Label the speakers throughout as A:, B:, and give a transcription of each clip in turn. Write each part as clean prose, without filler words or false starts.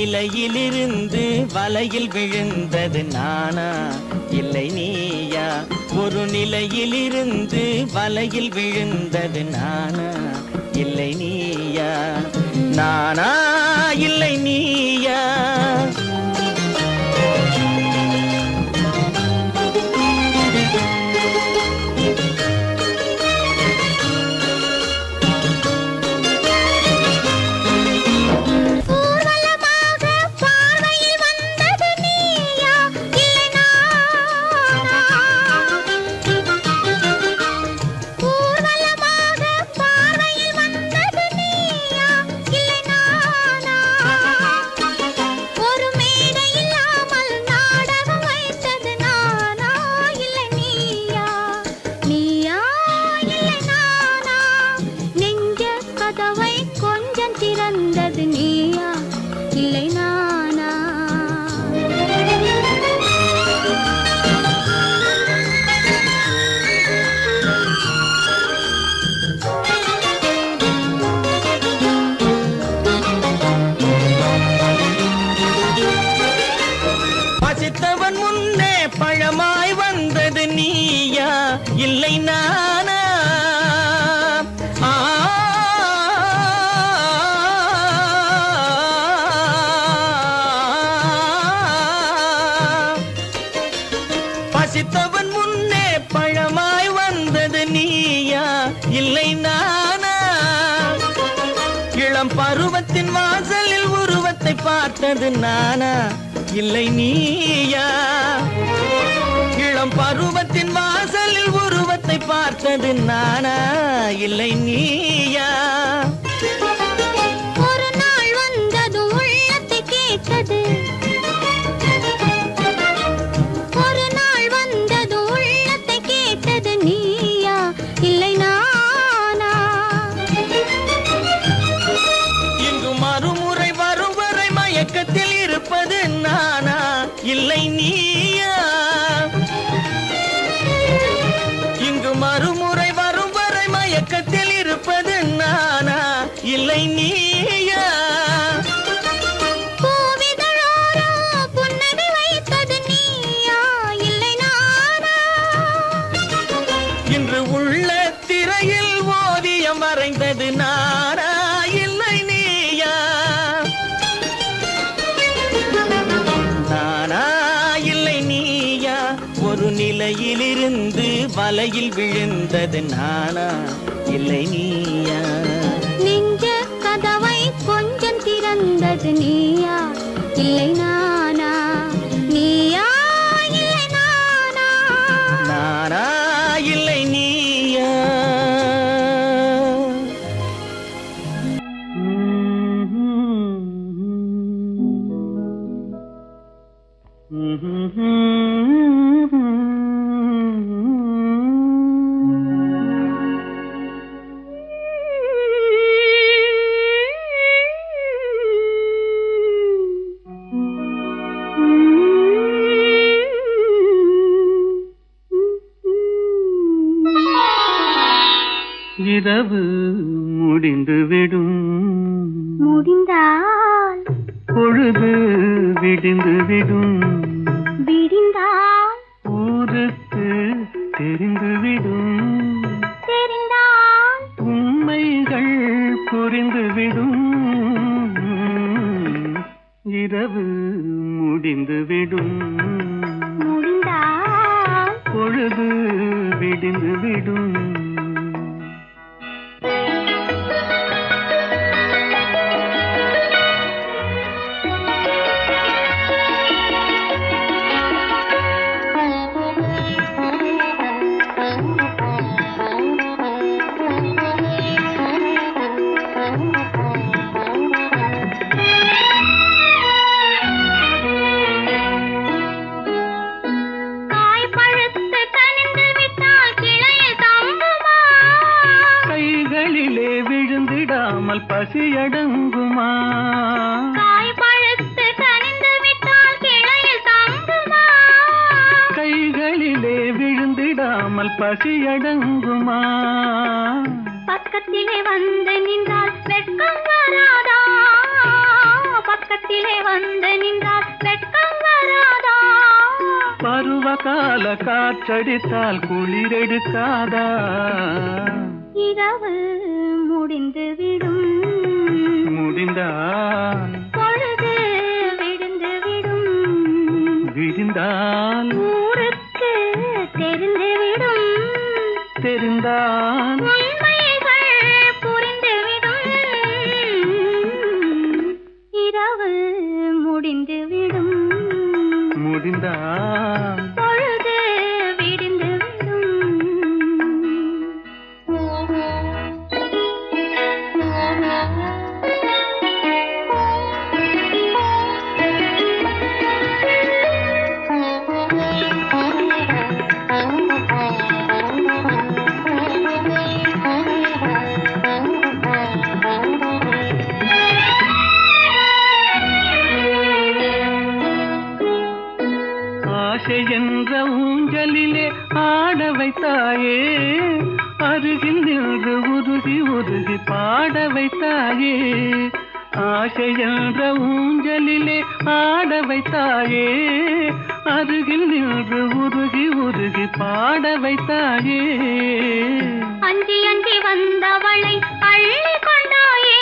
A: நிலையிலிருந்து வலையில் விழுந்தது நானா இல்லை நீயா? ஒரு நிலையிலிருந்து வலையில் விழுந்தது நானா இல்லை நீயா? நானா இல்லை நீயா? பசித்தவன் முன்னே பழமாய் வந்தது நீயா இல்லை நானா? பசித்தவன் முன்னே பழமாய் வந்தது நீயா இல்லை நானா? இளம் பருவத்தின் வாசலில் உருவத்தை பார்த்தது நானா இல்லை நீயா? இளம் பருவத்தின் வாசலில் உருவத்தை பார்த்தது நானா இல்லை நீயா?
B: ஒரு நாள் வந்தது உள்ளத்தை கேட்டது, ஒரு நாள் வந்தது உள்ளத்தை கேட்டது நீயா இல்லை நானா?
A: இங்கு மறுமுறை வரும் வரை மயக்கத்தில் இருப்பது நானா இல்லை நீயா? இங்கு மறுமுறை வரும் வரை மயக்கத்தில் இருப்பது நானா இல்லை நீயா?
B: பூவிதழோரோ புன்னகை வைத்தது நீயா இல்லை நானா?
A: இன்று உள்ள திரையில் ஓவியம் வரைந்தது நானா இல்லை நீயா? நானா இல்லை நீயா? ஒரு நிலையிலிருந்து வலையில் விழுந்தது நானா இல்லை நீயா?
B: நெஞ்ச கதவை கொஞ்சம் திறந்தது நீயா இல்லை நானா? நீயா இல்லை நானா?
A: நானா இல்லை நீயா? இரவு முடிந்துவிடும்,
B: முடிந்தால்
A: பொழுது விடிந்துவிடும்,
B: விடிந்தால்
A: ஊருக்கு தெரிந்துவிடும்,
B: தெரிந்தால்
A: உண்மைகள் புரிந்துவிடும். இரவு முடிந்துவிடும்,
B: முடிந்தால்
A: பொழுது விடிந்துவிடும். பசியடங்குமா?
B: காய் பழுத்து கனிந்து விட்டால் கிளையில் தங்குமா?
A: கைகளிலே விழுந்திடாமல் பசியடங்குமா?
B: பக்கத்திலே வந்து நின்றால் வெட்கம் வராதா? பக்கத்திலே வந்து நின்றால் வெட்கம் வராதா?
A: பருவகால காற்றடித்தால் குளிரெடுக்காதா?
B: இரவு முடிந்துவிடும்,
A: முடிந்தால்
B: பொழுது விடிந்துவிடும்,
A: விடிந்தால்
B: ஊருக்கு தெரிந்துவிடும்,
A: தெரிந்தால்
B: உண்மைகள் புரிந்துவிடும், இரவு முடிந்துவிடும்,
A: முடிந்தால்
B: பொழுது விடிந்துவிடும்.
A: ஆசை என்ற ஊஞ்சலிலே ஆட வைத்தாயே, அருகில் நின்று உருகி உருகி பாட வைத்தாயே. ஆசை என்ற ஊஞ்சலிலே ஆட வைத்தாயே, அருகில் நின்று உருகி உருகி பாட வைத்தாயே.
B: அஞ்சி அஞ்சி வந்தவளை அள்ளி கொண்டாயே,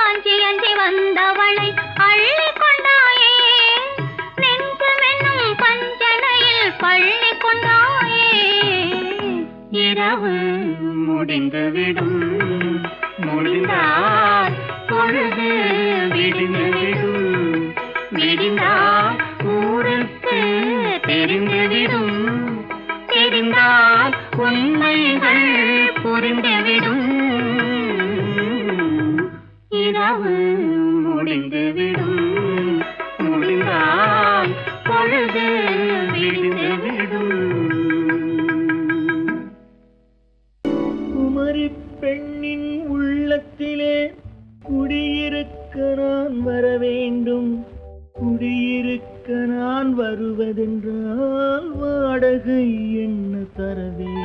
B: அஞ்சி அஞ்சி வந்தவளை அள்ளி கொண்டாயே, நெஞ்சமென்னும் பஞ்சனையில் பள்ளி கொண்டாயே.
A: இரவு முடிந்துவிடும், முடிந்தால் பொழுது விடிந்துவிடும், விடிந்தால் ஊருக்கு தெரிந்துவிடும், தெரிந்தால் உண்மைகள் புரிந்துவிடும், இரவு முடிந்துவிடும், முடிந்தால் பொழுது விடிந்துவிடும்.
C: குமரி பெண்ணின் உள்ளத்திலே குடியிருக்க நான் வர வேண்டும். குடியிருக்க நான் வருவதென்றால் வாடகை என்ன தர வேண்டும்?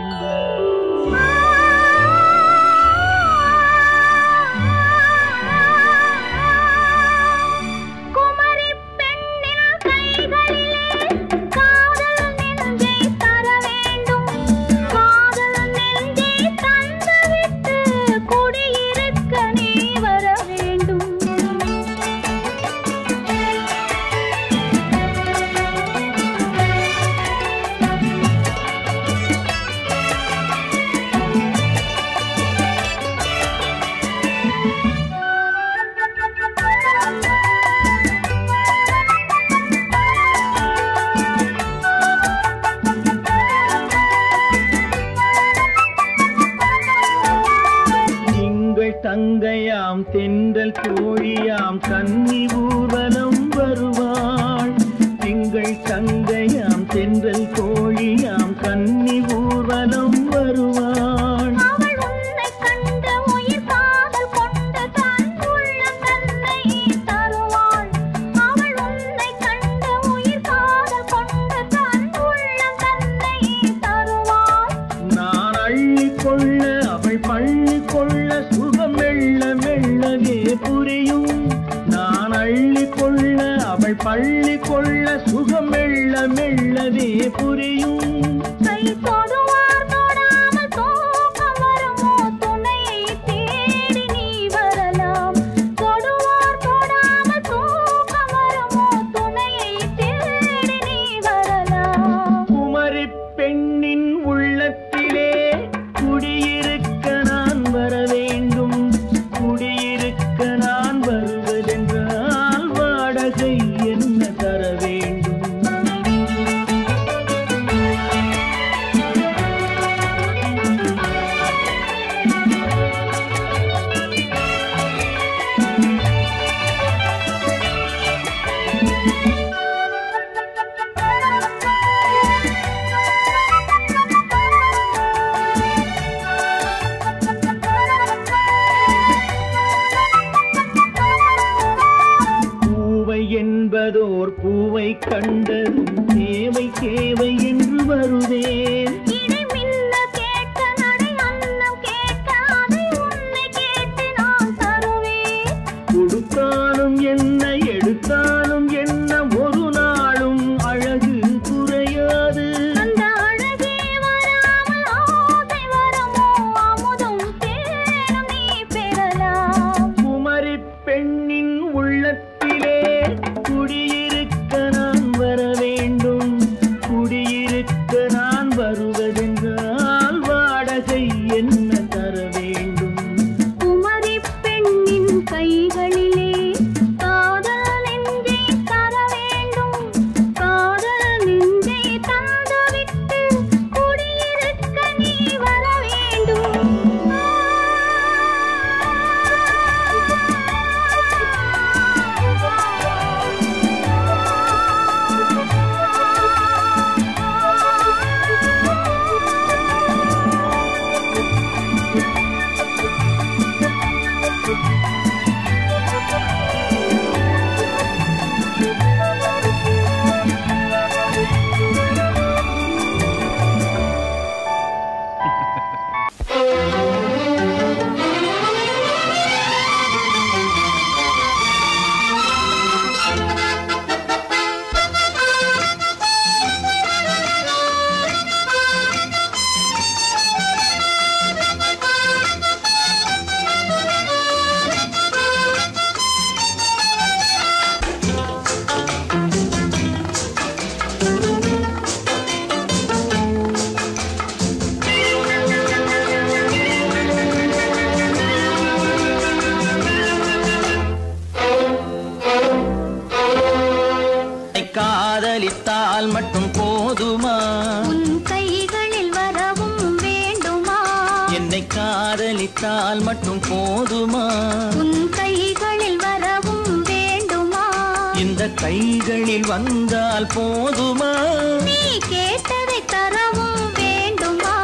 B: குமரி பெண்ணின் கைகளிலே காதல் நெஞ்சை தர வேண்டும், காதல் நெஞ்சை தந்துவிட்டு குடியிருக்க நீ வர வேண்டும்.
C: திங்கள் தங்கையாம் தென்றல் தோழியாம் கன்னி ஊர்வலம் வருவாள். திங்கள் தங்கையாம் தென்றல் தோழியாம் கன்னி ஊர்வலம் வருவாள்.
B: அவள் உன்னை கண்டு உயிர் காதல் கொண்டு தன் உள்ளம் தன்னை தருவாள். அவள் உன்னை கண்டு உயிர் காதல் கொண்டு தன் உள்ளம் தன்னை தருவாள்.
C: நான் அள்ளி கொள்ள அவள் பள்ளி கொள்ள சுகம் மெல்ல மெல்லவே புரியும். நான் அள்ளி கொள்ள அவள் பள்ளி கொள்ள சுகம் மெல்ல மெல்லவே புரியும்.
B: கை தொடுவார் தொடாமல் தூக்கம் வருமோ, துணையை தேடி நீ வரலாம். தொடுவார் தொடாமல் தூக்கம் வருமோ, துணையை தேடி நீ வரலாம்.
C: குமரி பெண்ணின் உள்ளத்திலே குடியிருக்க நான் வர வேண்டும். குடியிருக்க நான் வருவதென்றால் வாடகை என்ன தர வேண்டும்? பூவை என்பதோர் பூவை கண்டதும் தேவை தேவை என்று வருவேன்.
B: இடை மின்ன கேட்க நடை அன்னம் கேட்க அதை உன்னை கேட்டு நான் தருவேன்.
C: கொடுத்தாலும்
B: கைகளிலே காதல் நெஞ்சை தர வேண்டும். காதல் நெஞ்சை தந்துவிட்டு குடியிருக்க நீ வர வேண்டும்.
C: காதலித்தால் மட்டும் போதுமா?
B: உன் கைகளில் வரவும் வேண்டுமா?
C: என்னை காதலித்தால் மட்டும் போதுமா?
B: உன் கைகளில் வரவும் வேண்டுமா?
C: இந்த கைகளில் வந்தால் போதுமா?
B: நீ கேட்டதை தரவும் வேண்டுமா?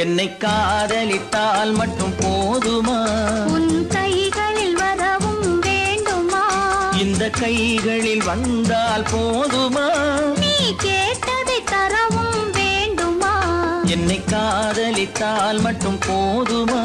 C: என்னை காதலித்தால் மட்டும் போதுமா?
B: உன் கைகளில் வரவும் வேண்டுமா?
C: இந்த கைகளில் வந்தால் போதுமா?
B: நீ கேட்டதை தரவும் வேண்டுமா?
C: என்னை காதலித்தால் மட்டும் போதுமா?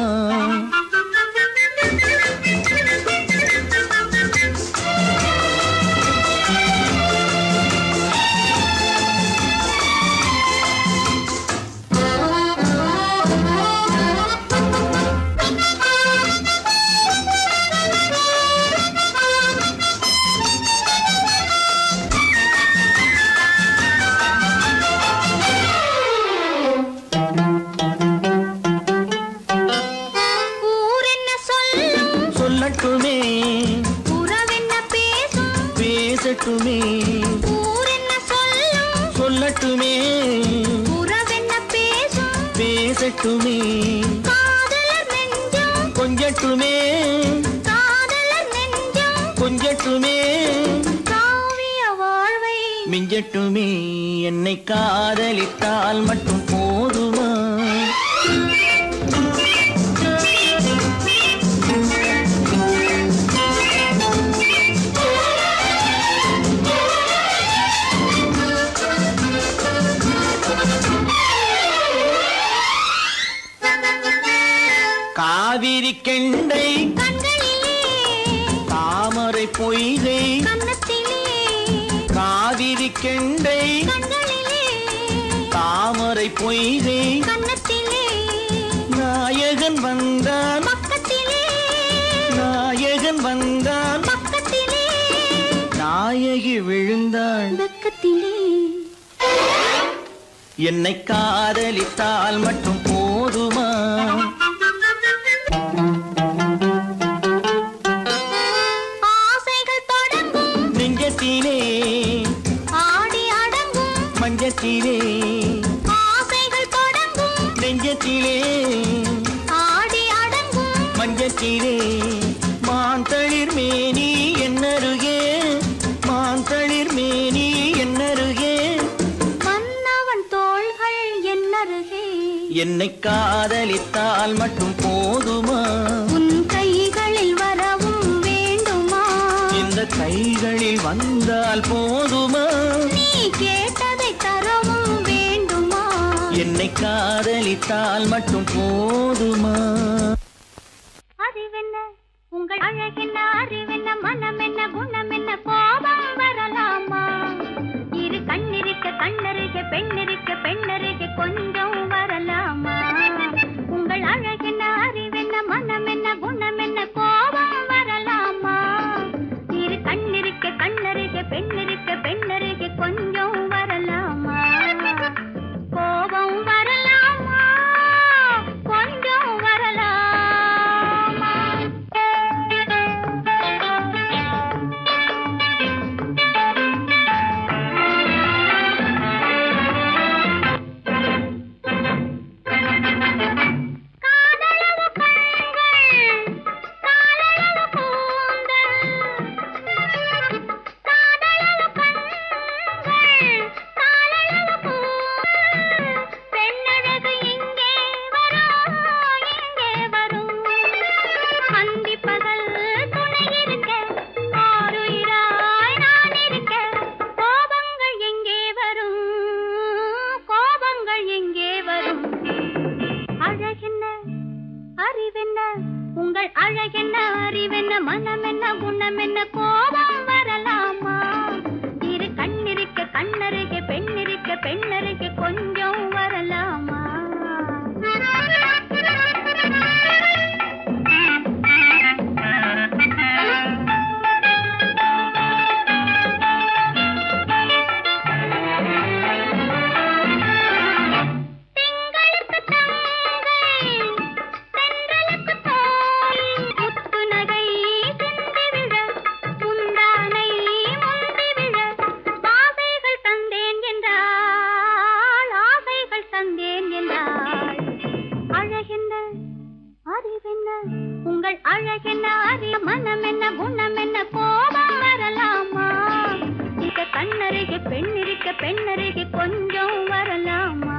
C: சொல்லட்டுமே
B: உறவென்ன பேசும்
C: பேசட்டுமே.
B: ஊரென்ன சொல்லும்
C: சொல்லட்டுமே
B: உறவென்ன பேசும்
C: பேசட்டுமே.
B: காதலர் நெஞ்சம்
C: கொஞ்சட்டுமே
B: காதலர் நெஞ்சம்
C: கொஞ்சட்டுமே.
B: காவிய வாழ்வை
C: மிஞ்சட்டுமே. என்னை காதலித்தால் மட்டும் போதுமா? காவிரி கெண்டை
B: கண்களிலே
C: தாமரை பொய்கை
B: கன்னத்திலே
C: காவிரி கெண்டை
B: கண்களிலே
C: தாமரை பொய்கை
B: கன்னத்திலே
C: நாயகன் வந்தான்
B: பக்கத்திலே
C: நாயகன் வந்தான்
B: பக்கத்திலே
C: நாயகி விழுந்தாள்
B: பக்கத்திலே.
C: என்னை காதலித்தால் மட்டும் போதுமா?
B: ஆசைகள் தொடங்கும்
C: நெஞ்சத்திலே
B: ஆடி அடங்கும்
C: மஞ்சத்திலே
B: ஆசைகள் தொடங்கும்
C: நெஞ்சத்திலே
B: ஆடி அடங்கும்
C: மஞ்சத்திலே. மாந்தளிர் மேனி என்னருகே மாந்தளிர் மேனி என்னருகே.
B: மன்னவன் தோள்கள் என்னருகே.
C: என்னை காதலித்தால் மட்டும் போதுமா?
B: உன் கைகளில் வரவும் வேண்டுமா?
C: இந்த கைகளில் வந்தால் போதுமா?
B: நீ கேட்டதை தரவும் வேண்டுமா?
C: என்னை காதலித்தால் மட்டும் போதுமா?
B: அறிவென்ன உங்கள் அழகென்ன அறிவென்ன மனம் என்ன குணம் என்ன கோபம் வரலாமா? இரு கண்ணிருக்க கண்ணருக பெண்ணிருக்க பெண்ணருக கொஞ்சம் வரலாமா? உங்கள் அழகென்ன அறிவென்ன மனம் என்ன குணம் என்ன கோபம் வரலாமா? இரு கண்ணிருக்க கண்ணருக பெண்ணிருக்க பெண்ணருக கொஞ்சம் வரலாமா? கோபம் வரலாமா? கொஞ்சம் வரலாமா? என்ன கோபம் வரலாமா? இரு கண்ணிருக்க கண்ணருகே பெண்ணிருக்க பெண்ணருகே கொஞ்சம் வரலாமா? உங்கள் அழகென்ன அறிய மனம் என்ன குணம் என்ன கோபம் வரலாமா? இத கண்ணருகே பெண்ணிருக்க பெண்ணருகே கொஞ்சம் வரலாமா?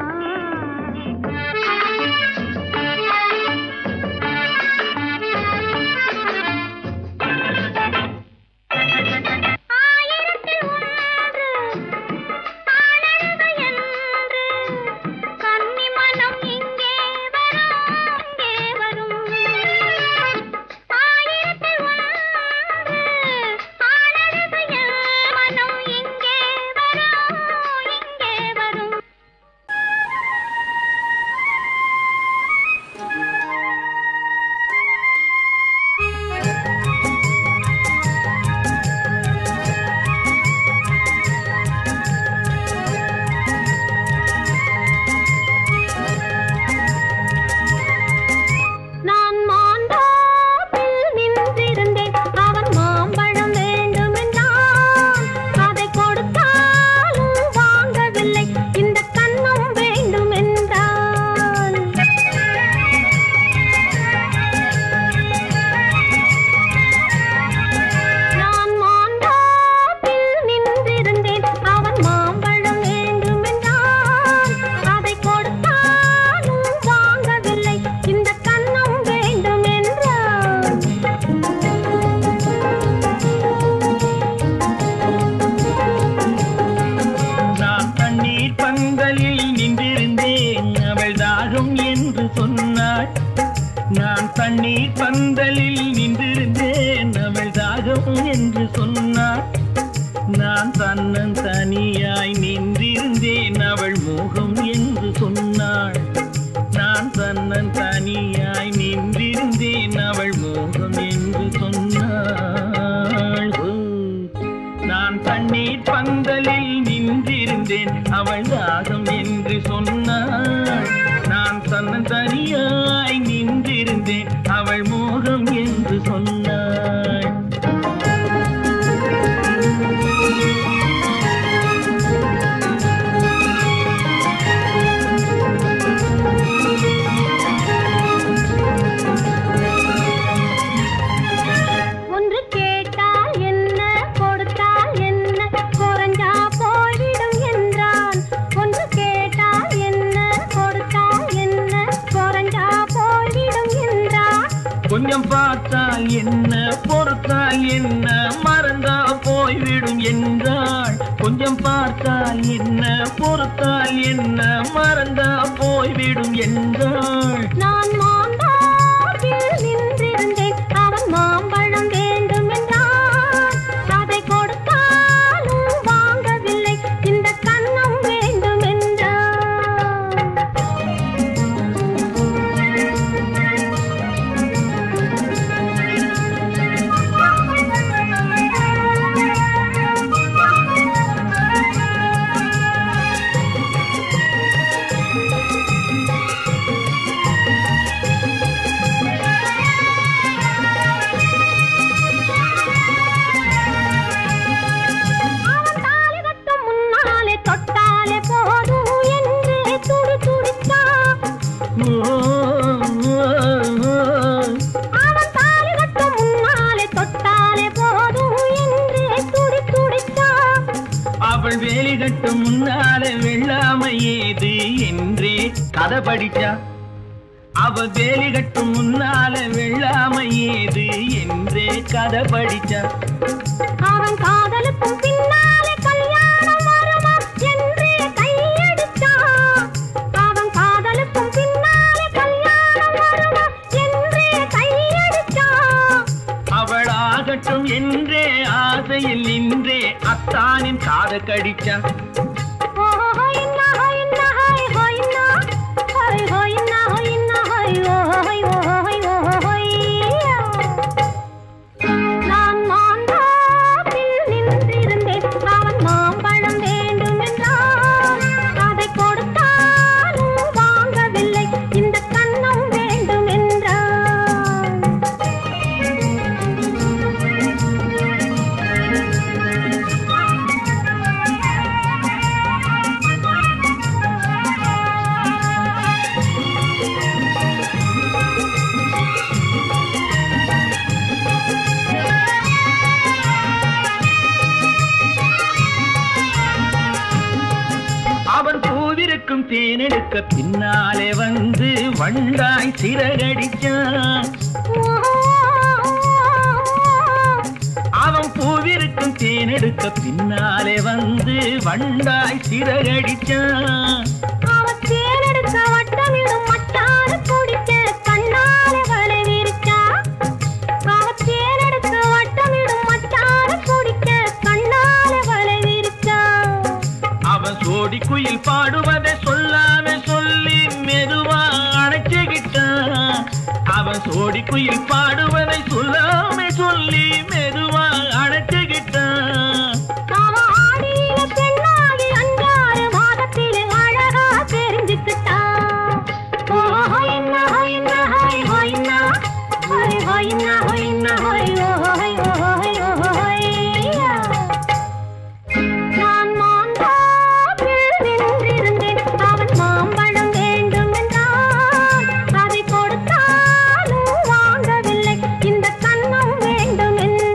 C: நான் தண்ணீர் பந்தலில் நின்றிருந்தேன் அவள் தாகம் என்று சொன்னாள். நான் தன்னன் தனியாய் நின்றிருந்தேன் அவள் மோகம் என்று சொன்னாள். நான் தன்னன் தனியாய் நின்றிருந்தேன் அவள் மோகம் என்று சொன்னாள். நான் தண்ணீர் பந்தலில் நின்றிருந்தேன் அவள் தாகம் என்று சொன்னாள். நான் தன்னன் தனியாய் நின்றிருந்தேன் அவள் மோகம் என்று சொன்னாள்.
B: ஒன்று கேட்டால் என்ன கொடுத்தால் என்ன குறைஞ்சா போய்விடும் என்றான். ஒன்று கேட்டால் என்ன கொடுத்தால் என்ன குறைஞ்சா போய்விடும் என்றான்.
C: கொஞ்சம் பார்த்தால் என்ன பொறுத்தால் என்ன மறந்தா போய்விடும் என்றாள். கொஞ்சம் பார்த்தால் என்ன பொறுத்தால் என்ன மறந்தா போய்விடும் என்றாள்.
B: நான் மாந்தாப்பில் நின்றிருந்தேன் அவன் மாம்பழம் வேண்டும் என்றான். அதை கொடுத்தாலும் வாங்கவில்லை இந்த கன்னம் வேண்டும் என்றான்.
C: அவள் வேலி கட்டும் முன்னாலே வெள்ளாமை ஏது என்றே கதை படிச்சா. அவள் வேலி கட்டும் முன்னாலே வெள்ளாமை ஏது என்றே கதை படிச்சா.
B: அவன் காதலுக்கும் பின்னாலே கல்யாணம் வருமா என்றே கையடிச்சா. அவன் காதலுக்கும் பின்னாலே கல்யாணம் வருமா என்றே கையடிச்சா.
C: அவள் ஆகட்டும் என்றே திண்ணையில் நின்றே அத்தானின் காத கடிச்சான். தேனெடுக்க பின்னாலே வந்து வண்டாய் சிறகடிச்சான். அவன் பூவிருக்கும் தேனெடுக்க பின்னாலே வந்து வண்டாய் சிறகடிச்சான்.
B: அவன் தேனெடுக்க வட்டமிடும் மட்டான குடிக்க கண்ணாலே வலை விரிச்சா. அவன் தேனெடுக்க வட்டமிடும் மட்டான குடிக்க கண்ணாலே வலை விரிச்சா.
C: அவன் சோடி குயில் பாடுவதை சொல்லாம சொல்லி மெதுவா அணைச்சுக்கிட்டான். அவன் சோடி குயில் பாடுவதை சொல்லாம சொல்லி மெதுவா அணைச்சுக்கிட்டான்.
B: அவன் ஆடிய பெண்ணாகி 5-6 மாதத்திலே அழகா தெரிஞ்சுக்கிட்டான். ஹொய்னா ஹொய்னா ஹொய் ஹொய்னா ஹொய் ஹொய்னா ஹொய்னா ஹொய் ஹொய் ஹொய் ஹொய்யா. நான் மாந்தாப்பில் நின்றிருந்தேன். அவன் மாம்பழம் வேண்டும் என்றான். அதை கொடுத்தாலும் வாங்கவில்லை. இந்த கண்ணம் வேண்டும் என்றான்.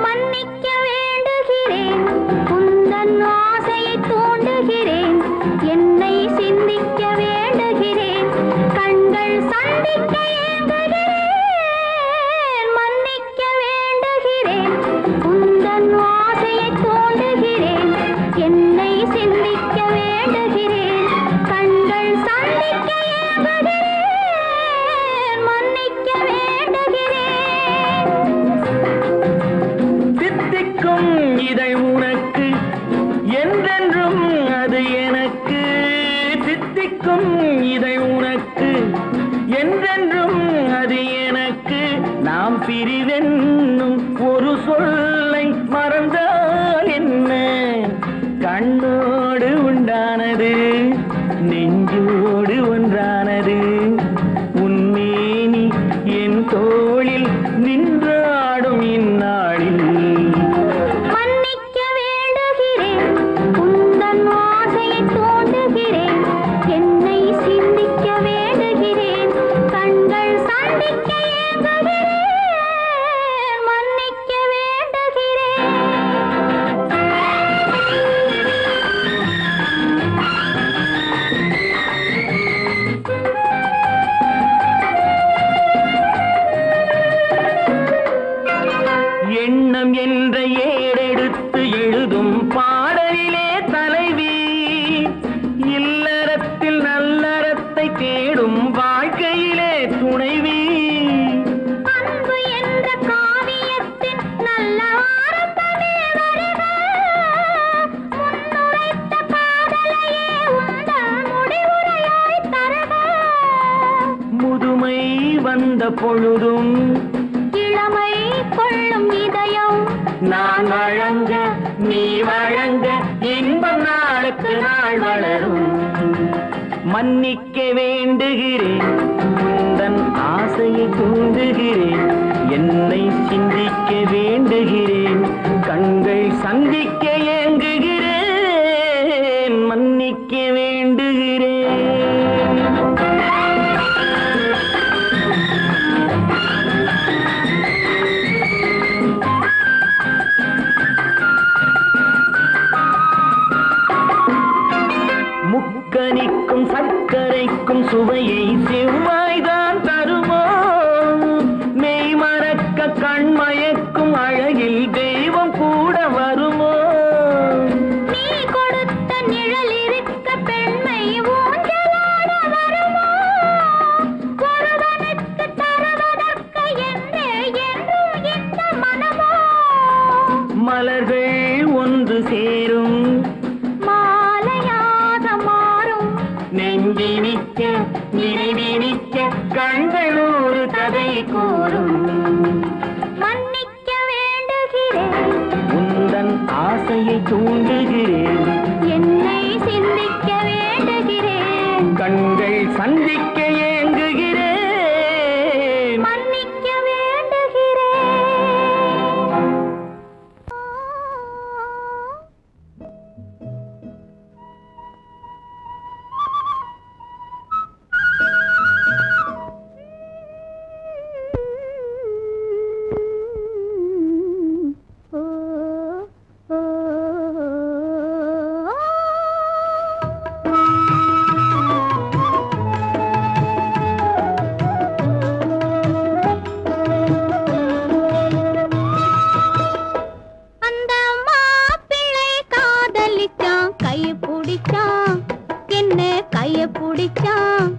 B: மன்னிக்க வேண்டுகிறேன். உந்தன் ஆசையை தூண்டுகிறேன். என்னை சிந்திக்க வேண்டுகிறேன். கண்கள் சந்திக்க ஏங்குகிறேன். மன்னிக்க வேண்டுகிறேன். உந்தன் ஆசையை தூண்டுகிறேன். என்னை சிந்திக்க வேண்டுகிறேன். கண்கள் சந்திக்க ஏங்குகிறேன். மன்னிக்க வேண்டுகிறேன்.
C: தித்திக்கும் இதை உனக்கு என்றென்றும் அது எனக்கு. தித்திக்கும் இதை உனக்கு என்றென்றும் அது எனக்கு. நாம் பிரிவென்னும் ஒரு சொல்லை மறந்தால் என்ன? கண்ணோடு உண்டானது நெஞ்சோடு ஒன்றானது. உன்மேனி என் தோளில் நின்றாடும் இந்நாளில்.
B: மன்னிக்க வேண்டுகிறேன். உந்தன் ஆசையை தூண்டுகிறேன். என்னை சிந்திக்க வேண்டுகிறேன். கண்கள் சந்திக்க ஏங்குகிறேன். மன்னிக்க வேண்டுகிறேன்.
C: எண்ணம் என்ற ஏடெடுத்து எழுதும் பாடலிலே தலைவி. இல்லறத்தில் நல்லறத்தை தேடும் வாழ்க்கையிலே துணைவி.
B: அன்பு என்ற காவியத்தின் நல்ல ஆரம்பமே வருக. முன்னுரைத்த காதலையே உந்தன் முடிவுரையாய் தருக.
C: முதுமை வந்த பொழுதும்
B: இளமை கொள்ளும் இதயம்
C: நான் வழங்க நீ வழங்க இன்பம் நாளுக்கு நாள் வளரும். மன்னிக்க வேண்டுகிறேன். உந்தன் ஆசையை தூண்டுகிறேன். என்னை சிந்திக்க வேண்டுகிறேன். கண்கள் சந்திக்க ஏங்குகிறேன். வேண்டுகிறேன், மன்னிக்க வேண்டுகிறேன். முக்கனிக்கும் சர்க்கரைக்கும் சுவையை செவ்வாய்தான் தருமோ? மெய் மறக்க கண்மயக்கும் அழகில் தெய்வம் கூட வருமோ?
B: நீ கொடுத்த நிழல் இருக்க பெண்மை ஊஞ்சலாட வருமோ? ஒருவனுக்கு தருவதற்கு என்றே என்றும் இந்த மனமோ?
C: மலர்கள் ஒன்று சேரும்,
B: மாலையாக மாறும்,
C: நெஞ்சினிக்க நினைவினிக்க கண்கள் ஒரு கதை கூறும்.
B: மன்னிக்க வேண்டுகிறேன்,
C: உந்தன் ஆசையை தூண்டுகிறேன்,
B: என்னை சிந்திக்க வேண்டுகிறேன்,
C: கண்கள் சந்திக்க ஏங்குகிறேன்.
B: மன்னிக்க வேண்டுகிறேன். அந்த மாப்பிள்ளை காதலிச்சான், கைய பிடிச்சான், என்ன கைய பிடிச்சான்.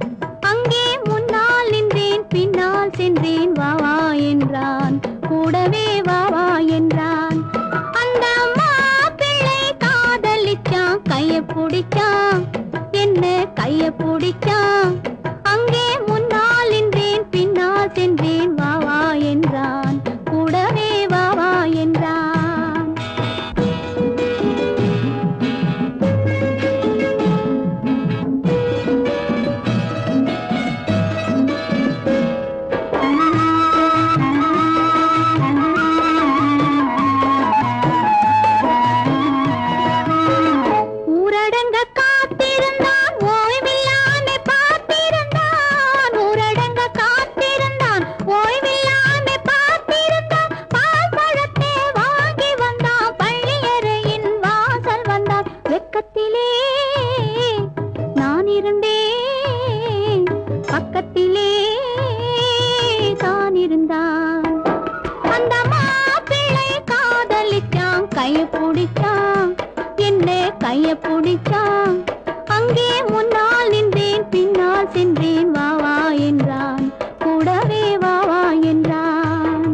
B: அங்கே முன்னால் நின்றேன், பின்னால் சென்றேன், வா வா என்றான், கூடவே வா வா என்றான். அந்த மாப்பிள்ளை காதலிச்சான், கைய பிடிச்சான், என்ன கைய பிடிச்சான். அங்கே முன்னால் நின்றேன், பின்னால் சென்றேன், வா வா என்றான், கூடவே வா வா என்றான். ஊரடங்க காத்திருந்தான், ஓய்வில்லாம பார்த்திருந்தான். ஊரடங்க காத்திருந்தான், ஓய்வில்லாம பார்த்திருந்தான். பால் பழத்தை வாங்கி வந்தான், பள்ளியறையின் வாசல் வந்தான். வெக்கத்திலே நான் இருந்தேன், பக்கத்திலே தான் இருந்தான். அந்த மாப்பிள்ளை காதலிச்சான், கைய பிடிச்சான், என்ன கைய பிடிச்சான். அங்கே முன்னால் நின்றேன், பின்னால் சென்றேன், வா வா என்றான், கூடவே வா வா என்றான்.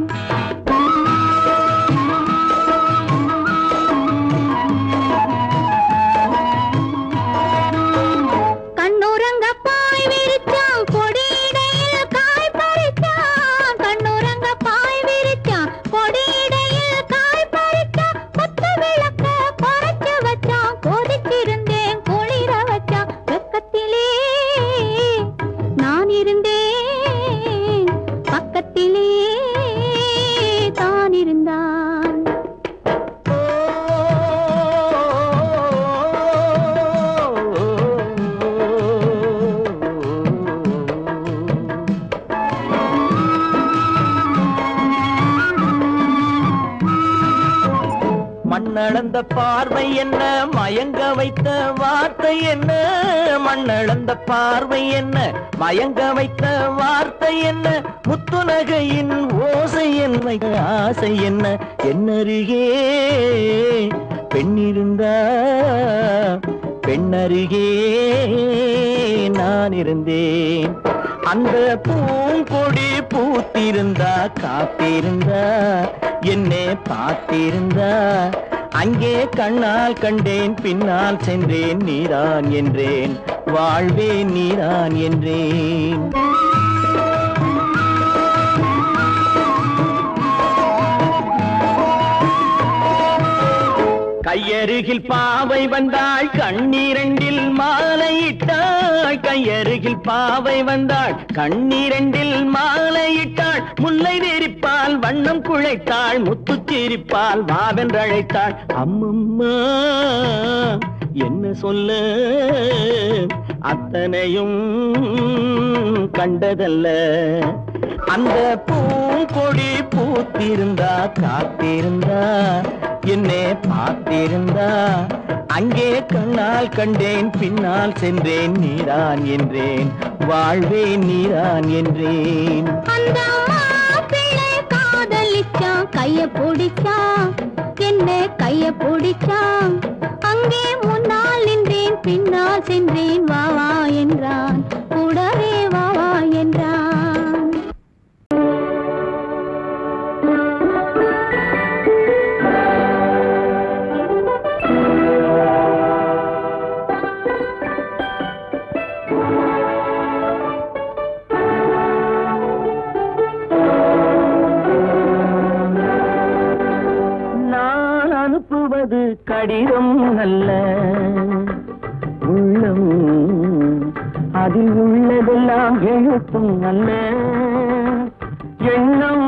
B: கண்ணுறங்க பாய் விரிச்சான், கொடியிடையில் காய் பறிச்சான். கண்ணுறங்க பாய் விரிச்சான், கொடியிடையில் காய் பறிச்சான். கொத்து விளக்க குறைச்சு வச்சான், கொதிச்சிருந்தேன் குளிர வச்சான். வெக்கத்திலே நான் இருந்தேன், பக்கத்திலே தான் இருந்தான்.
C: மண்ணளந்த பார்வை என்ன, மயங்க வைத்த வார்த்தை என்ன? மண்ணளந்த பார்வை என்ன, மயங்க வைத்த வார்த்தை என்ன? முத்துநகையின் ஓசை என்ன, ஆசை என்ன? என்னருகே பெண்ணிருந்தா, பெண்ணருகே நான் இருந்தேன். அந்த பூங்கொடி பூத்திருந்தா, காத்திருந்தா, என்னை பார்த்திருந்தா. அங்கே கண்ணால் கண்டேன், பின்னால் சென்றேன், நீதான் என்றேன், வாழ்வே நீதான் என்றேன். கையருகில் பாவை வந்தாள், கண்ணீரண்டில் மாலையிட்டாள். கையருகில் பாவை வந்தாள், கண்ணீரண்டில் மாலையிட்டாள். முல்லை வெறிப்பால் வண்ணம் குழைத்தாள், முத்துச் சிரிப்பால் வாவென்றழைத்தாள். அம்மம்மா என்ன சொல்ல அத்தனையும் கண்டதல்ல. அந்த பூங்கொடி பூத்திருந்தா காத்திருந்தா என்னை பார்த்திருந்தா அங்கே கண்ணால் கண்டேன் பின்னால் சென்றேன் நீதான் என்றேன் வாழ்வேன் நீதான் என்றேன்.
B: அந்த மாப்பிள்ளை காதலிச்சான் கைய பிடிச்சான் என்ன கைய பிடிச்சான் அங்கே முன்னால் நின்றேன் பின்னால் சென்றேன் வா வா என்றான் கூடவே வா வா என்றான்.
C: அனுப்புவது கடிதம் அல்ல உள்ளம் அதில் உள்ளதெல்லாம் எழுத்தும் அல்ல எண்ணம்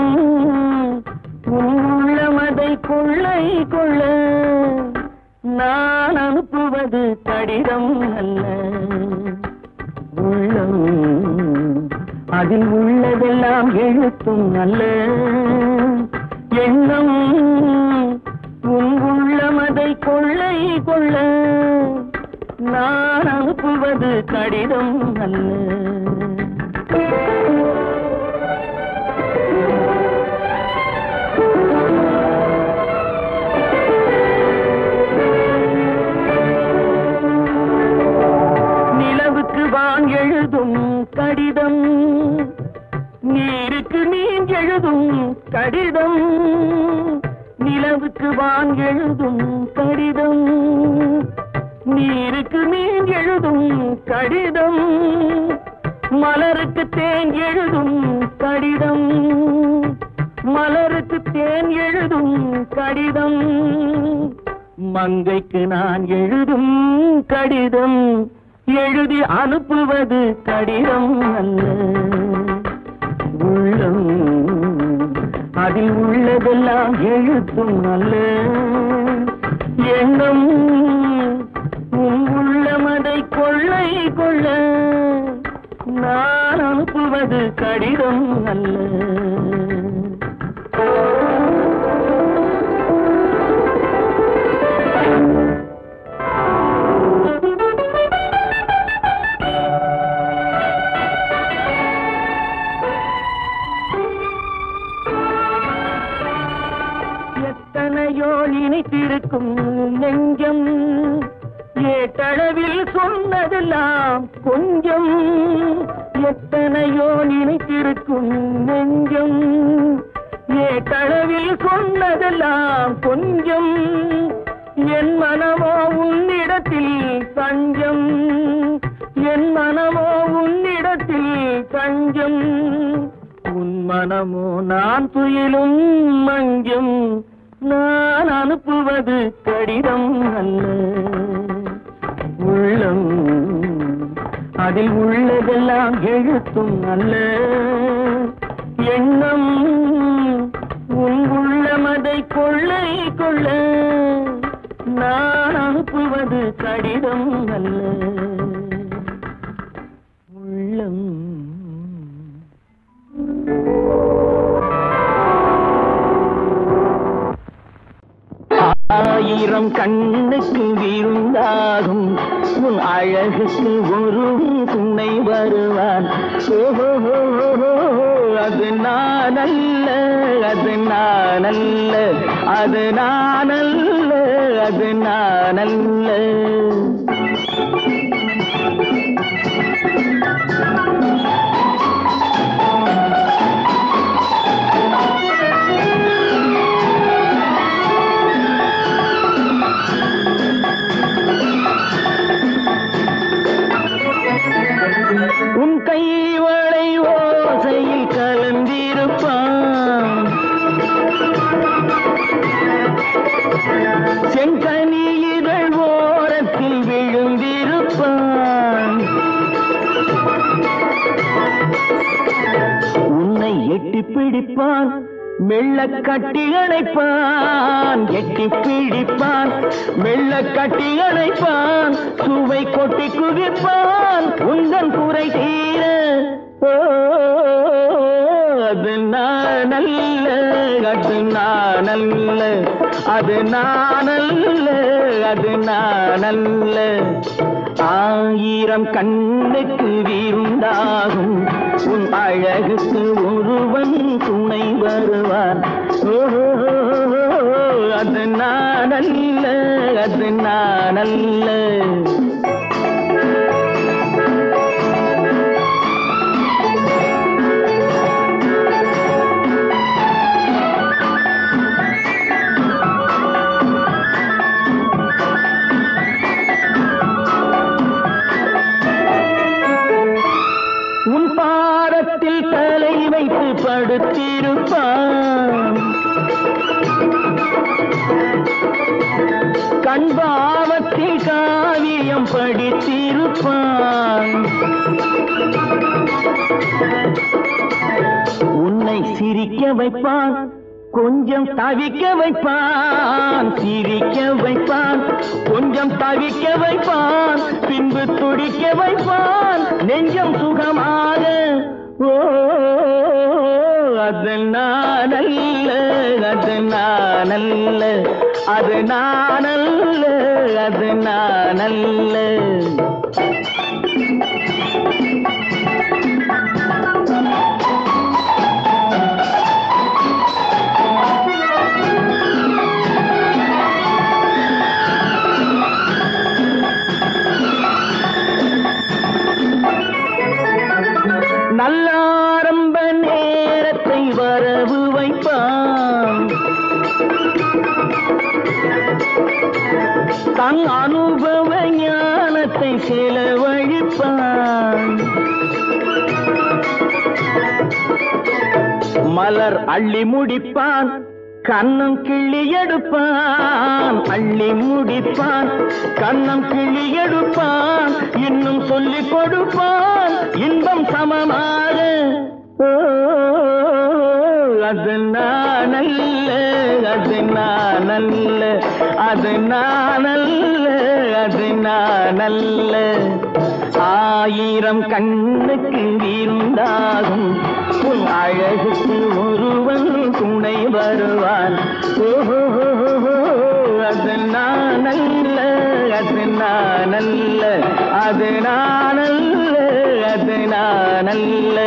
C: உள்ளமதை கொள்ளை கொள்ள நான் அனுப்புவது கடிதம் அல்ல உள்ளம் அதில் உள்ளதெல்லாம் எழுத்தும் அல்ல எண்ணம் உள்ளமதை கொள்ளை கொள்ள நான் அனுப்புவது கடிதம் அல்ல. நிலவுக்கு வான் எழுதும் கடிதம் நீருக்கு நீன் எழுதும் கடிதம் நிலவுக்கு வான் எழுதும் கடிதம் நீருக்கு நீன் எழுதும் கடிதம் மலருக்கு தேன் எழுதும் கடிதம் மலருக்கு தேன் எழுதும் கடிதம் மங்கைக்கு நான் எழுதும் கடிதம் எழுதி அனுப்புவது கடிதம் அல்ல உள்ளம் அதில் உள்ளதெல்லாம் எழுத்தும் அல்ல எண்ணம் உள்ளமதை கொள்ளை கொள்ள நான் அனுப்புவது கடிதம் அல்ல. இணைத்திருக்கும் நெஞ்சம் ஏட்டளவில் சொன்னதெல்லாம் கொஞ்சம் எத்தனையோ நினைத்திருக்கும் நெஞ்சம் ஏட்டளவில் சொன்னதெல்லாம் கொஞ்சம் என் மனமோ உன்னிடத்தில் தஞ்சம் என் மனமோ உன்னிடத்தில் தஞ்சம் உன் மனமோ நான் துயிலும் மஞ்சம் நான் அனுப்புவது கடிதம் அல்ல உள்ளம் அதில் உள்ளதெல்லாம் எழுத்தும் அல்ல எண்ணம் உன் உள்ளமதை கொள்ளை கொள்ள நான் அனுப்புவது கடிதம் அல்ல உள்ளம். ஆயிரம் கண்ணுக்கு விருந்தாகும் உன் அழகுக்கு ஒரு துணை வருவான். அது நான் அல்ல அது நான் அல்ல அது நான் அல்ல அது நான் அல்ல. உன் கைவளை ஓசையில் கலந்திருப்பான் செங்கனி இதழ் ஓரத்தில் விழுந்திருப்பான். உன்னை எட்டி பிடிப்பான் மெல்ல கட்டி அணைப்பான் எட்டி பிடிப்பான் மெல்ல கட்டி அணைப்பான் சுவை கொட்டி குவிப்பான் உந்தன் குறை தீர அது நானல்ல அது நானல்ல அது நானல்ல அது நானல்ல ஆயிரம் கண்ணுக்கு விருந்தாகும் உன் அழகுக்கு ஒருவன் துணை வருவான் அது நானல்ல அது நானல்ல தலை வைத்து படுத்திருப்பான் கண்பாவத்தில் காவியம் படித்திருப்பான் உன்னை சிரிக்க வைப்பான் கொஞ்சம் தவிக்க வைப்பான் சிரிக்க வைப்பான் கொஞ்சம் தவிக்க வைப்பான் பின்பு துடிக்க வைப்பான் நெஞ்சம் சுகமாக அது நானல்ல அது நானல்ல அது நானல்ல அது நானல்ல நல்ல ஆரம்ப நேரத்தை வரவு வைப்பான் தன் அனுபவ ஞானத்தை செலவழிப்பான் மலர் அள்ளி முடிப்பான் கண்ணம் கிள்ளி எடுப்பான் அள்ளி முடிப்பான் கண்ணம் கிள்ளி எடுப்பான் இன்னும் சொல்லிக் கொடுப்பான் இன்பம் சமமாக அது நானல்ல அது நானல்ல அது நானல்ல அது நானல்ல ஆயிரம் கண்ணுக்கு விருந்தாகும் உன் அழகுக்கு ஒருவன் துணை வருவான் அது நானல்ல அது நானல்ல அது நானல்ல அது நானல்ல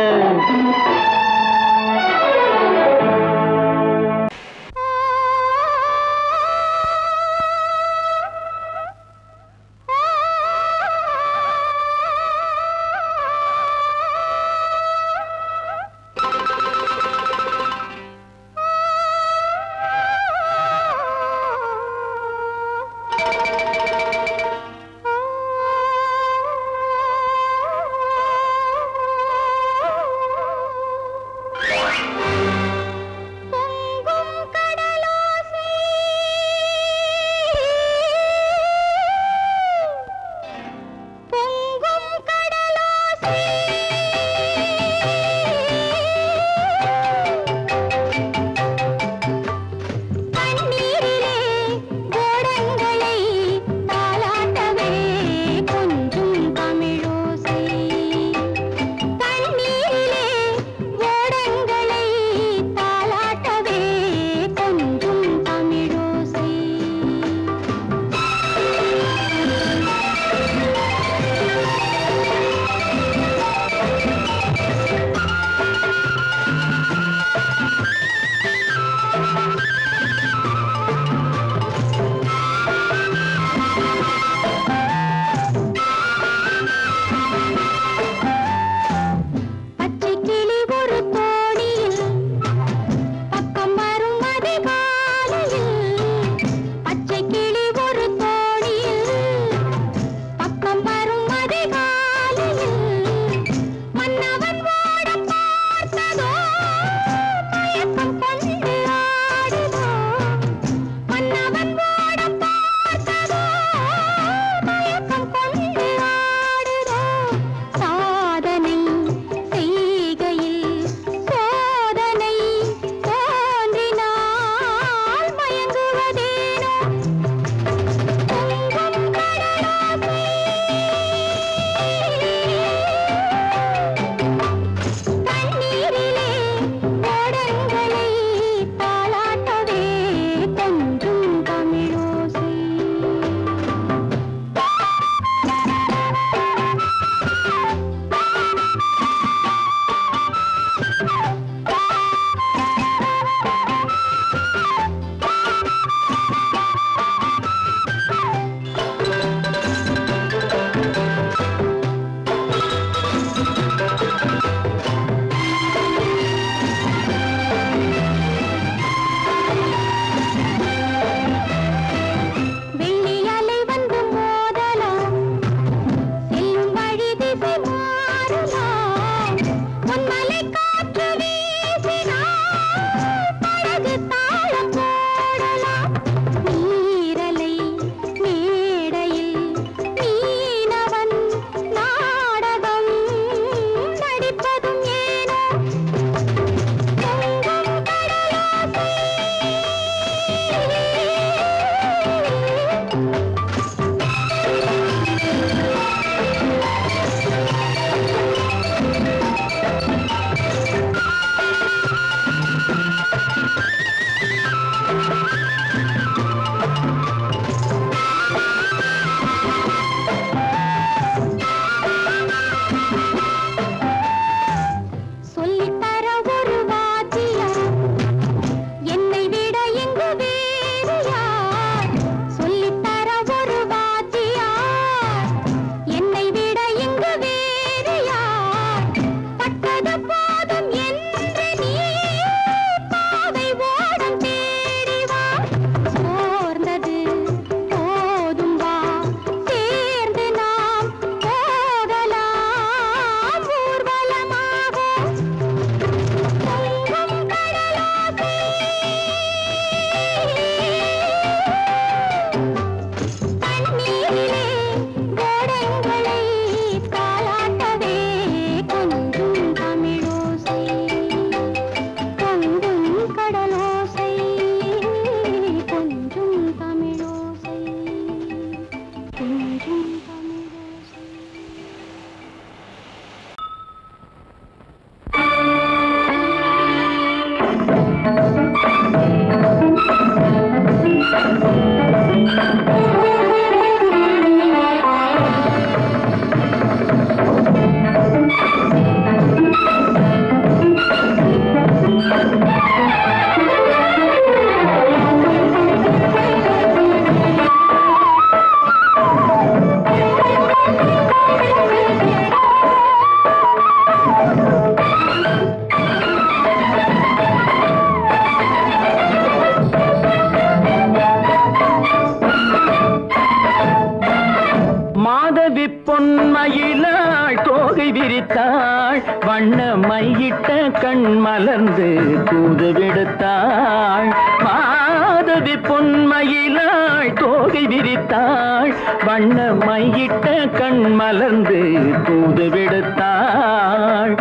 C: விரித்தாள் வண்ண மையிட்ட கண் மலர்ந்து தூது விடுத்தாள் மாதவி பொன்மயிலாள் தோகை விரித்தாள் வண்ண மையிட்ட கண் மலர்ந்து தூது விடுத்தாள்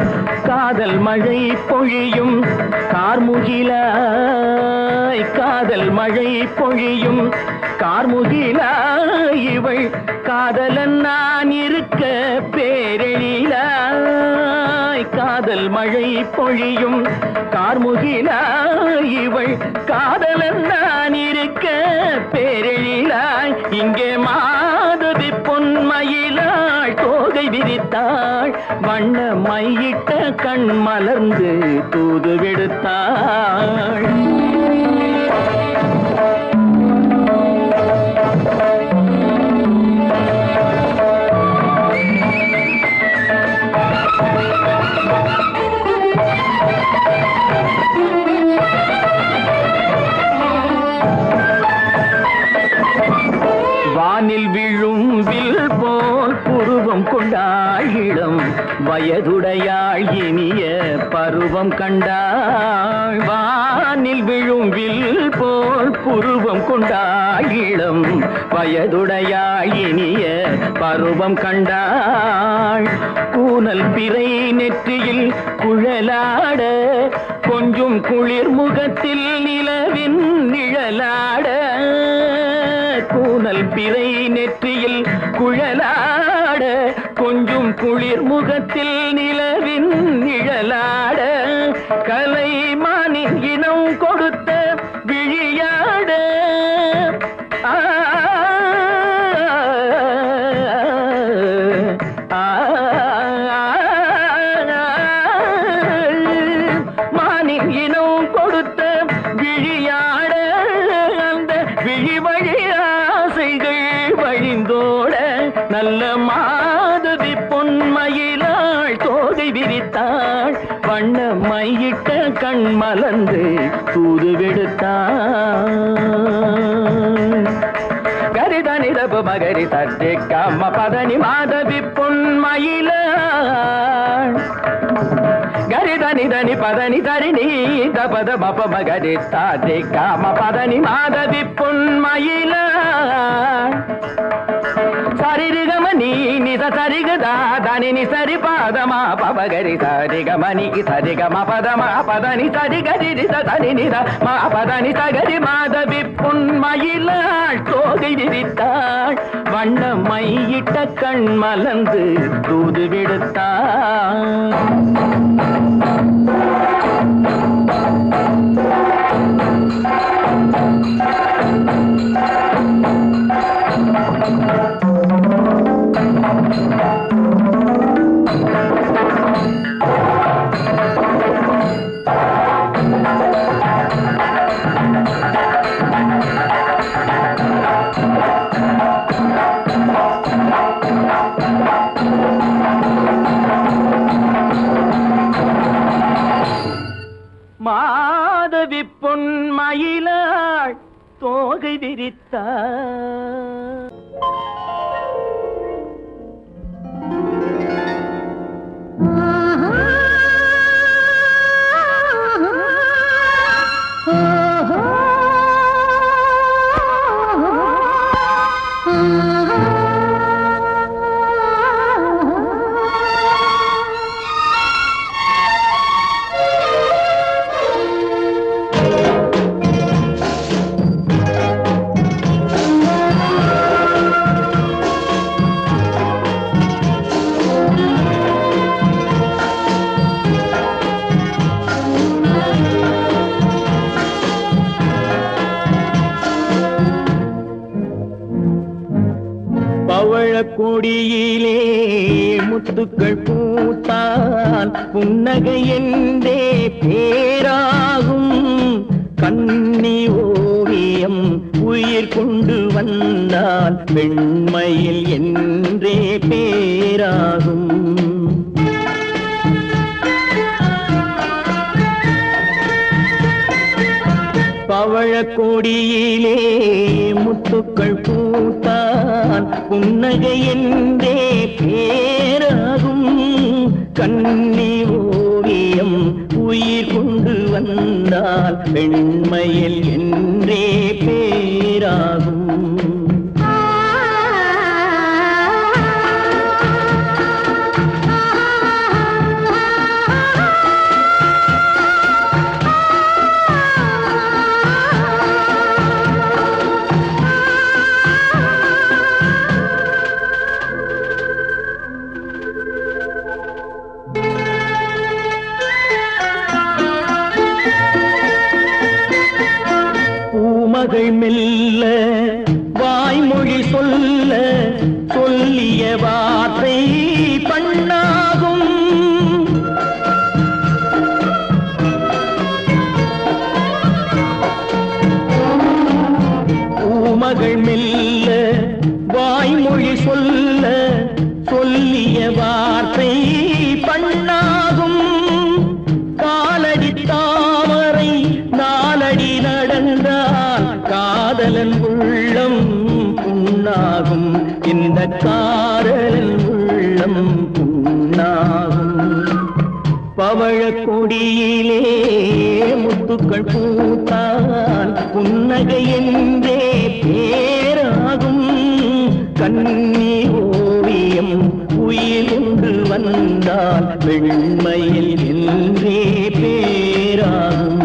C: காதல் மழை பொழியும் கார்முகிலாய் காதல் மழை பொழியும் கார்முகிலாய் இவள் காதலன் நான் இருக்க பேரெழிலாய் காதல் மழை பொழியும் கார்முகிலாய் இவள் காதலன் நான் இருக்க பேரெழிலாய் இங்கே மாதவி பொன்மயிலாள் தோகை விரித்தாள் வண்ண மையிட்ட கண் மலர்ந்து தூது விடுத்தாள் வானில் விழும் வில் போல் புருவம் கொண்டாள் இளம் வயதுடையாள் இனிய பருவம் கண்டாள் வானில் விழும் வில் போல் புருவம் கொண்டாள் இளம் வயதுடையாள் இனிய பருவம் கண்டாள் கூனல் பிறை நெற்றியில் குழலாட கொஞ்சம் குளிர் முகத்தில் நிலவின் நிழலாட கூனல் பிறை நெற்றியில் குழலாட கொஞ்சம் குளிர் முகத்தில் நிலவின் நிழலாட கலைமானின் இனம் கொடுத்த விழியாட மானின் இனம் கொடுத்த விழியாட அந்த விழி வழி ஆசைகள் வழிந்தோட நல்ல மாதவி பொன்மயிலாள் தோகை விரித்தாள் வண்ண மையிட்ட கண் மலர்ந்து தூது விடுத்தாள் கரிதனி தப மகரி தட்டே கம்ம பதனி மாதவி பொன்மயிலாள் கரிதனி தனி பதனி தரிணி தபத மப மகரி தாத்தே கம்ம பதனி மாதவி பொன்மயிலாள் சரிகமணி நித சரிகதா தனி நி சரி பாதமா பபகரி சரிகமணி சரிகம பதமா பதனி சரிகரி தனி நித மா பதனி சகரி மாதவி பொன்மயிலாள் தோகை விரித்தாள் வண்ண மையிட்ட கண் மலர்ந்து தூது விடுத்தாள் மாதவி பொன்மயிலாள் தோகை விரித்தாள் கொடியிலே முத்துக்கள் பூத்தால் புன்னகை என்றே பேராகும் கண்ணி ஓவியம் உயிர் கொண்டு வந்தால் பெண்மையில் என்றே பேராகும் பவழக்கொடியிலே முத்துக்கள் பூத்தான் புன்னகை என்றே பேராகும் கண்ணி ஓவியம் உயிர் கொண்டு வந்தால் பெண்மையில் என்றே பேராகும். பூமகள் மெல்ல வாய்மொழி சொல்ல சொல்லிய வார்த்தை பண்ணாகும். பூமகள் மெல்ல வாய்மொழி சொல்ல சொல்லிய வார்த்தை பண்ணாகும். காலடி தாமரை நாலடி நடந்தால் காதலன் உள்ளம் புண்ணாகும். இந்த காதலன் உள்ளம் புண்ணாகும். பவழக் கொடியிலே முத்துக்கள் பூத்தால் புன்னகை என்றே பேராகும். கண்ணி ஓவியம் உயிர் கொண்டு வந்தால் வெண்மையில் என்றே பேராகும்.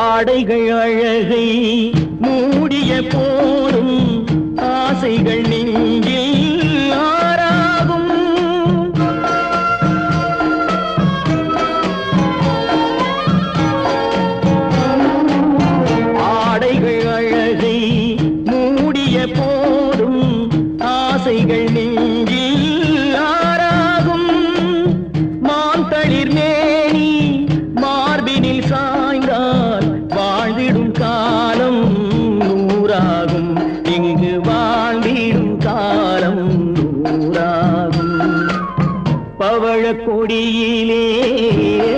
C: ஆடைகள் அழகை மூடிய போதும் ஆசைகள் நெஞ்சில் ஆறாகும். ஆடைகள் அழகை மூடிய போதும் ஆசைகள் நெஞ்சில் ஆறாகும். மாந்தளிர் மேனி மார்பினில் சாய்ந்தால் வாழ்ந்திடும் காலம் நூறாகும். இங்கு வாழ்ந்திடும் காலம் நூறாகும். பவழக் கொடியிலே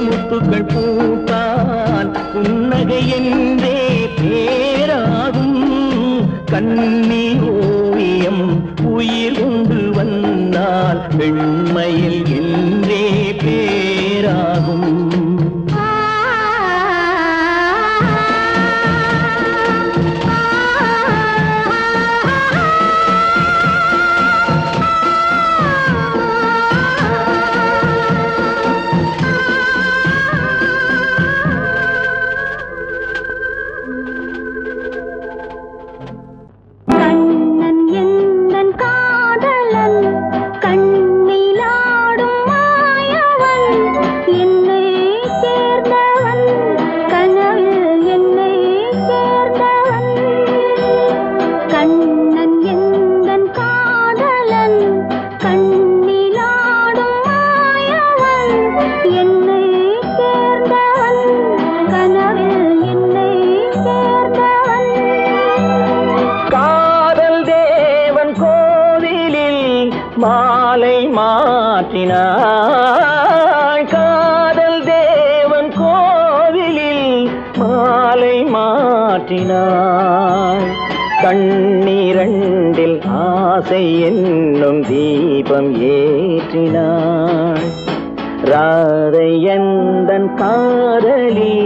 C: முத்துக்கள் பூத்தால் புன்னகை என்றே பேராகும். கண்ணி ஓவியம் உயிர் கொண்டு வந்தால் பெண்மையில் என்றே பேராகும். மாலை மாற்றினாள். காதல் தேவன் கோவிலில் மாலை மாற்றினாள். கண்ணீரண்டில் ஆசை என்னும் தீபம் ஏற்றினாள். ராதை எந்தன் காதலி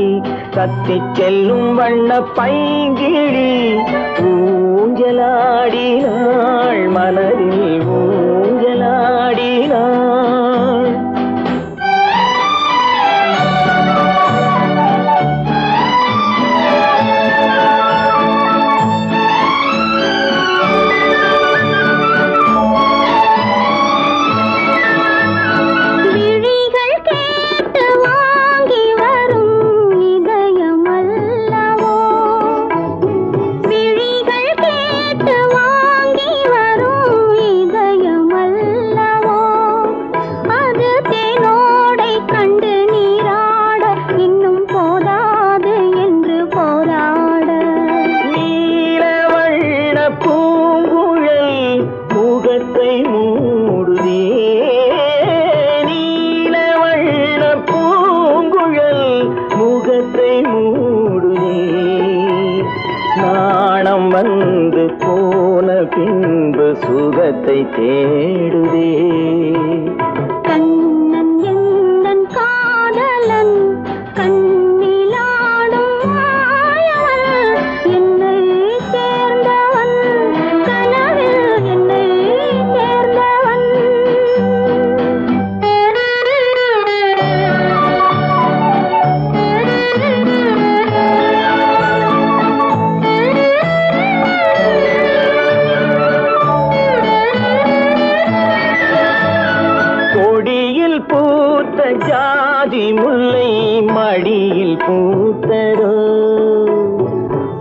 C: கத்திச் செல்லும் வண்ண பைங்கிழி ஊஞ்சலாடினாள். மனதில் ஊஞ்சலாடினாள்.
B: விழிகள்
C: மனம் வந்து போன பின்பு சுகத்தை தேடுதே.
B: கண்ணன் எந்தன் காதலன் கண்ணிலாடும் மாயவன் என்னை சேர்ந்தவன் கனவில் என்னை சேர்ந்தவன்.
C: கொடியில் பூத்த ஜாதி முல்லை மடியில் பூத்ததோ.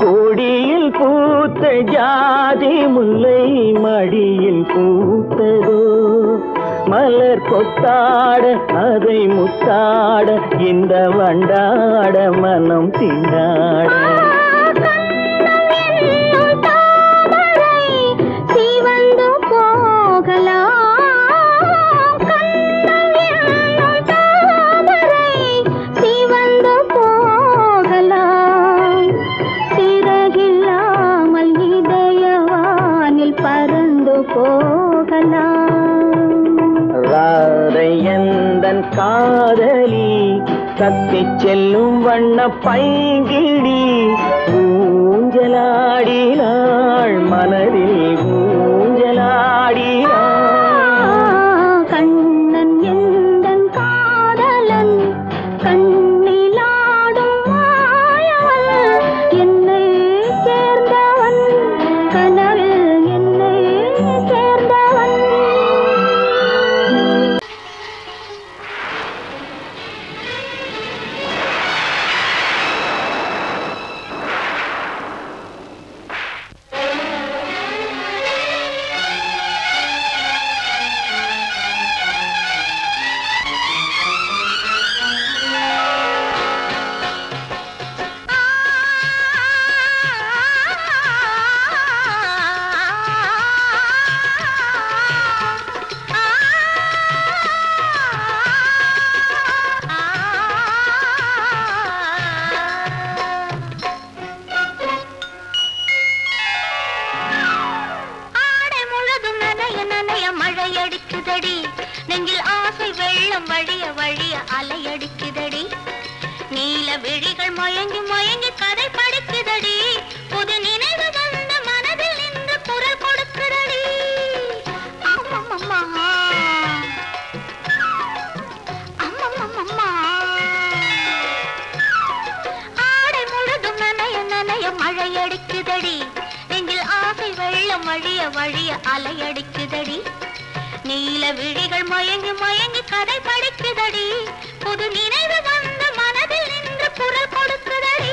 C: கொடியில் பூத்த ஜாதி முல்லை மடியில் பூத்ததோ. மலர் கொத்தாட அதை முத்தாட இந்த வண்டாட மனம் திண்டாட.
B: சிவந்து போகலாம் சிவந்து போகலாம் சிறகில்லாமல் இதயவானில் பறந்து போகலாம்.
C: ராதை எந்தன் காதலி கத்திச் செல்லும் வண்ண பைங்கிடி ஊஞ்சலாடினாள் மனதில் ஊஞ்சலாடினாள்.
B: கண்ணன் எந்தன் காதலன் கண்ணிலாடும் மாயவன் என்னை சேர்ந்தவன் கனவில் என்னை சேர்ந்தவன். அலையடிக்குதடி நெஞ்சில் ஆசை வெள்ளம் வழிய வழிய அலையடிக்குதடி. நீல விழிகள் மயங்கி மயங்கி கதை படிக்குதடி. புது நினைவு வந்த மனதில் நின்று குரல் கொடுக்குதடி. அம்மம்மா அம்மம்மா ஆடை முழுதும் நனைய நனைய மழையடிக்குதடி. நெஞ்சில் ஆசை வெள்ளம் வழிய வழிய அலையடிக்குதடி. நீல விழிகள் மயங்கி மயங்கி கதை படிக்குதடி. புது நினைவு வந்த மனதில் நின்று குரல் கொடுக்குதடி.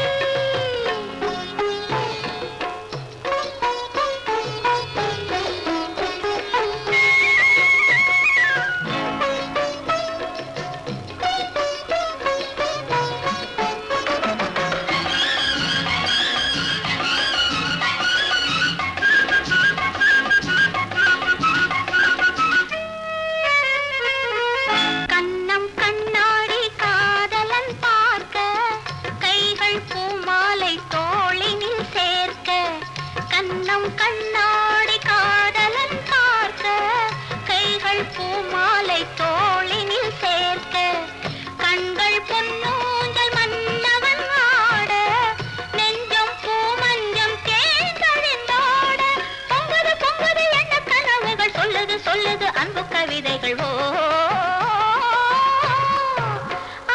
B: கண்ணாடி காதலன் பார்க்க கைகள் பூமாலை தோளினில் சேர்க்க கண்கள் பொன்னூஞ்சல் மன்னவன் ஆட நெஞ்சம் பூமஞ்சம் தேய்ந்தழிந்தோட பொங்குது பொங்குது எண்ண கனவுகள் சொல்லுது சொல்லுது அன்பு கவிதைகள். ஓ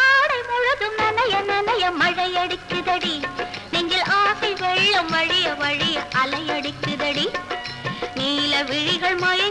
B: ஆடை முழுதும் நனைய நனைய மழையடிக்குதடி. நெஞ்சில் ஆசை வெள்ளம் வழிய வழிய அலையடிக்குதடி. நீல விழிகள் மய